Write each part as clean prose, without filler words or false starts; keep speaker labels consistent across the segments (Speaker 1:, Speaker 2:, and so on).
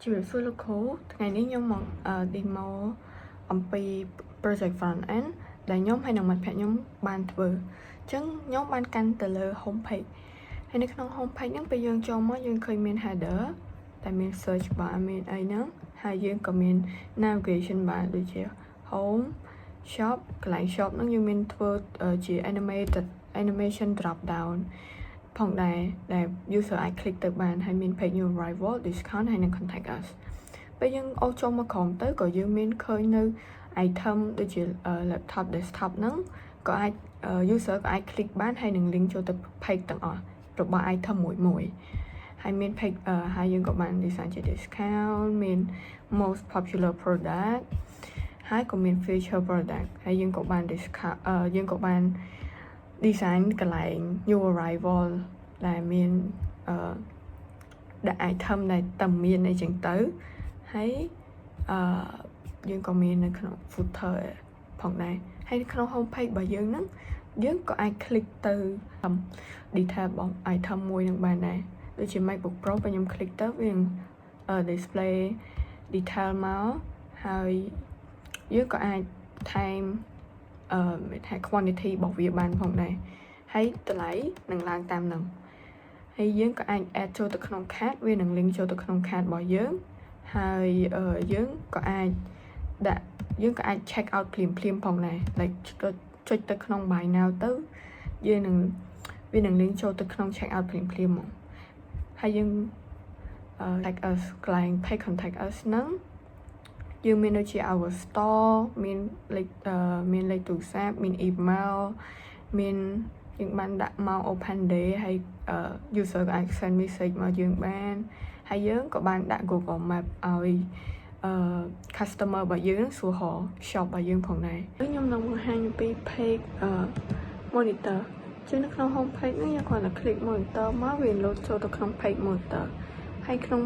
Speaker 1: ជំរាបសួរលោកគ្រូថ្ងៃនេះខ្ញុំមក demo អំពី project front end ដែលខ្ញុំហើយនឹងមិត្តភក្តិខ្ញុំបានធ្វើអញ្ចឹងខ្ញុំបានកាន់ទៅលើ home page ហើយនៅក្នុង home page ហ្នឹងពេលយើងចូលមកយើងឃើញមាន header តែមាន search bar មានអីហ្នឹងហើយយើងក៏មាន navigation bar ដូចជា home shop កន្លែង shop ហ្នឹងយើងមានធ្វើជា animation drop down ផងដែរដែល user អាច click ទៅបានហើយមាន page new arrival discount ហើយនឹង contact us ពេលយើងអូសចូលមកក្រោមទៅក៏យើងមានឃើញនៅ item ដូចជា laptop desktop ហ្នឹងក៏អាច user ក៏អាច click បានហើយនឹង link ចូលទៅ page ទាំងអស់របស់ item មួយហើយមាន page ហើយយើងក៏បាន design ជា discount មាន most popular product ហើយក៏មាន feature product ហើយយើងក៏បាន discount យើងក៏បាន design កន្លែង new arrival ដែលមានដាក់ item ដែលតែមានអីចឹងទៅហើយយើងក៏មាននៅក្នុង footer ផងដែរហើយនៅក្នុង home page របស់យើងហ្នឹងយើងក៏អាច click ទៅ detail របស់ item មួយនឹងបានដែរដូចជា MacBook Pro ពេលខ្ញុំ click ទៅវានឹង display detail មកហើយយើងក៏អាចថែមថា quantity របស់វាបានផងដែរហើយតម្លៃនឹងឡើងតាមហ្នឹងហើយយើងក៏អាច add ចូលទៅក្នុង cart វានឹង link ចូលទៅក្នុង cart របស់យើងហើយយើងក៏អាច check out ភ្លាមផងដែរ like ចុចទៅក្នុង buy now ទៅវានឹង link ចូលទៅក្នុង check out ភ្លាមហ្មងហើយយើង like us កន្លែង pay contact us ហ្នឹងយើងមានដូចជា our store មានលេខទូរស័ព្ទមាន email មានយើងបានដាក់មក open day ហើយ user ក៏អាច send message មកយើងបានហើយយើងក៏បានដាក់ Google Map ឲ្យcustomer របស់យើងសួរហៅ shop របស់យើងផងដែរខ្ញុំនឹងបង្ហាញអំពី page monitor ចឹងនៅក្នុង home page នេះយើងគ្រាន់តែ click monitor មកវា load ចូលទៅក្នុង page monitor ហើយក្នុង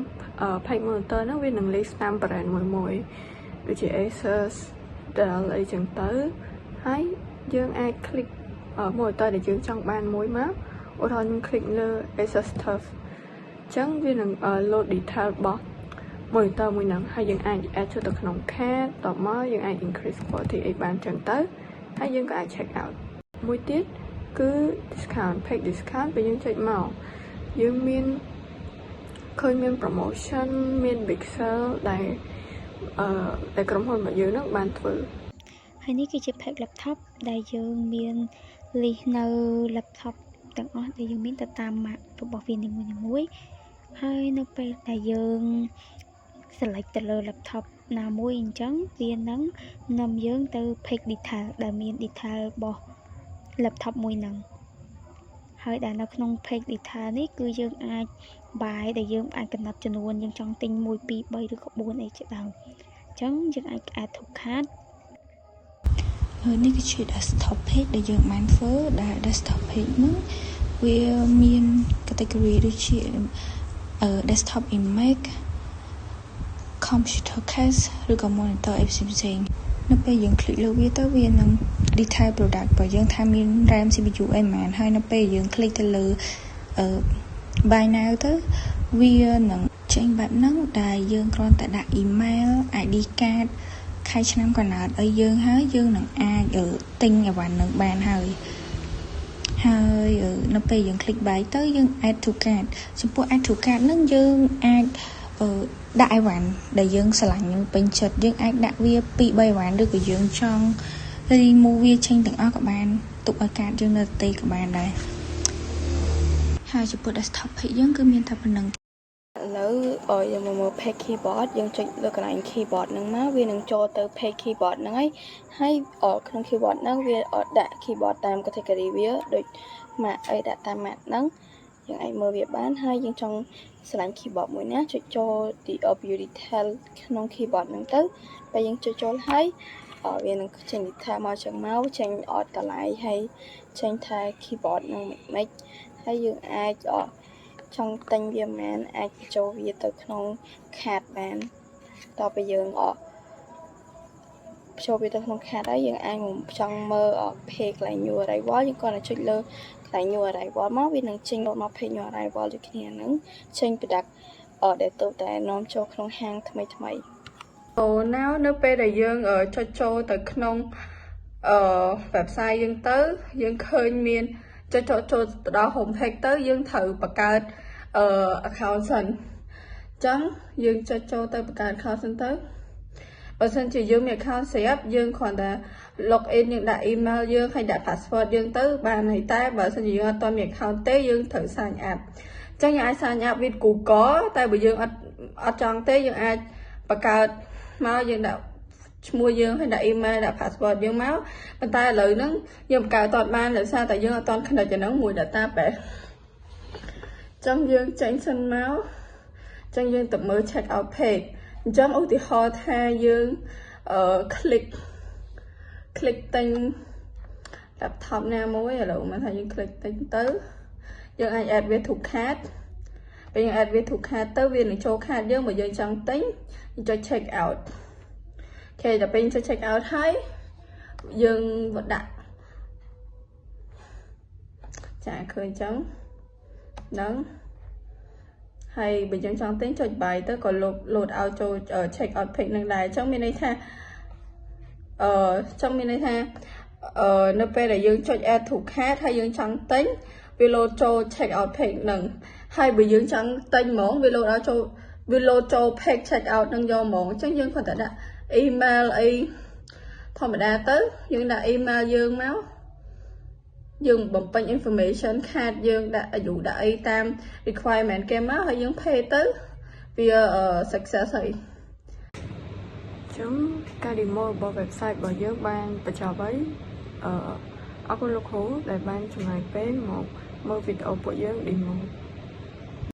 Speaker 1: page monitor ហ្នឹងវានឹង list តាម brand មួយដូចជា Asus Dell អីចឹងទៅហើយយើងអាច click monitor ដែលយើងចង់បានមួយមកឧទាហរណ៍ខ្ញុំ click លើ Asus TUF ចឹងវានឹង load detail របស់ monitor មួយហ្នឹងហើយយើងអាច add ចូលទៅក្នុង cart តបមកយើងអាច increase quality អីបានចឹងទៅហើយយើងក៏អាច check out មួយទៀតគឺ discount page discount ពេលយើងចុចមកយើងមានឃើញមាន promotion មាន big sale ដែលក្រុមហ៊ុនរបស់យើងហ្នឹងបានធ្វើ
Speaker 2: ហើយនេះគឺជា pack laptop ដែលយើងមាន list នៅ laptop ទាំងអស់ដែលយើងមានទៅតាម Mac របស់វានីមួយៗហើយនៅពេលដែលយើង select ទៅលើ laptop ណាមួយអញ្ចឹងវានឹងនាំយើងទៅ page detail ដែលមាន detail របស់ laptop មួយហ្នឹងហើយដែលនៅក្នុង page detail នេះគឺយើងអាច buy ដែលយើងអាចកំណត់ចំនួនយើងចង់ទិញ1 2 3ឬក៏4អីជាដើមអញ្ចឹងយើងអាច add to cart ហើយនេះគឺជា desktop page ដែលយើងបានធ្វើដែល desktop page ហ្នឹងវាមាន category ដូចជា desktop image computer case ឬក៏ monitor អីផ្សេងនៅពេលយើង click លើវាទៅវានឹង detail product របស់យើងថាមាន RAM CPU អីប៉ុន្មានហើយនៅពេលយើង click ទៅលើ buy now ទៅវានឹងចេញបែបហ្នឹងដែលយើងគ្រាន់តែដាក់ email ID card ខែឆ្នាំកំណើតឲ្យយើងហើយយើងនឹងអាចទិញអីវ៉ាន់នឹងបានហើយនៅពេលយើង click buy ទៅយើង add to cart ចំពោះ add to cart ហ្នឹងយើងអាចដាក់អីវ៉ាន់ដែលយើងស្រឡាញ់យើងពេញចិត្តយើងអាចដាក់វា 2-3 អីវ៉ាន់ឬក៏យើងចង់ remove វាចេញទាំងអស់ក៏បានទុកឲ្យ cart យើងនៅទីក៏បានដែរហើយចំពោះ desktop page យើងគឺមានតែប៉ុណ្្នឹងឥឡូវយើងមកមើល page keyboard យើងចុចលើកន្លែង keyboard ហ្នឹងមកវានឹងចូលទៅ page keyboard ហ្នឹងហើយក្នុង keyboard ហ្នឹងវាដាក់ keyboard តាម category វាដូច Mac អីដាក់តាម Mac ហ្នឹងយើងអាចមើលវាបានហើយយើងចង់ស្រឡាញ់ keyboard មួយណាចុចចូល view detail ក្នុង keyboard ហ្នឹងទៅពេលយើងចុចចូលហើយវានឹងចេញ detail មកចឹងមកចេញតម្លៃហើយចេញថា keyboard ហ្នឹងមិនហើយយើងអាចចង់ទិញវាមិនអាចចូលវាទៅក្នុង cart បានតទៅពេលយើងចូលវាទៅក្នុង cart ហើយយើងអាចចង់មើល page កន្លែង new arrival យើងគ្រាន់តែចុចលើកន្លែង new arrival មកវានឹងចេញមក page new arrival ដូចគ្នាហ្នឹងចេញ product ដែលទៅតែនាំចូលក្នុងហាងថ្មី
Speaker 1: now នៅពេលដែលយើងចុចចូលទៅក្នុងwebsite យើងទៅយើងឃើញមានចុចចូលទៅដល់ home page ទៅយើងត្រូវបង្កើតaccount សិនអញ្ចឹងយើងចុចចូលទៅបង្កើត account សិនទៅបើសិនជាយើងមាន account ស្រាប់យើងគ្រាន់តែ log in យើងដាក់ email យើងហើយដាក់ password យើងទៅបានហើយតែបើសិនជាយើងអត់ទាន់មាន account ទេយើងត្រូវ sign up អញ្ចឹងយើងអាច sign up with Google តែបើយើងអត់ចង់ទេយើងអាចបង្កើតមកយើងដាក់ឈ្មោះយើងហើយដាក់ email ដាក់ password យើងមកប៉ុន្តែឥឡូវហ្នឹងយើងបង្កើតអត់បានដោយសារតែយើងអត់ទាន់ connect ទៅនឹងមួយ database អញ្ចឹងយើងចេញសិនមកអញ្ចឹងយើងទៅមើល check out page អញ្ចឹងឧទាហរណ៍ថាយើងclick ទិញ laptop ណាមួយឥឡូវមកថាយើង click ទិញទៅយើងអាច add វា to cart ពេលយើង add វា to cart ទៅវានឹងចូល cart យើងបើយើងចង់ទិញយើងចុច check out អូខេដល់ពេលចុច check out ហើយយើងដាក់ចាឃើញអញ្ចឹងហ្នឹងហើយបើយើងចង់ទិញចុចបាយទៅក៏load out ចូល check out page នឹងដែរអញ្ចឹងមានន័យថានៅពេលដែលយើងចុច add to cart ហើយយើងចង់ទិញវា load ចូល check out page នឹងហើយបើយើងចង់ទិញហ្មងវា load out ចូលវា load ចូល page check out នឹងយកហ្មងអញ្ចឹងយើងគ្រាន់តែដាក់ email អីធម្មតាទៅយើងដាក់ email យើងមកយើងបំពេញ information card យើងដាក់អាយុដាក់អីតាម requirement គេមកហើយយើង pay ទៅវា success ហើយចឹងការ demo របស់ website របស់យើងបានបញ្ចប់ហើយអរគុណលោកគ្រូដែលបានចំណាយពេលមកមើលវីដេអូពួកយើង demo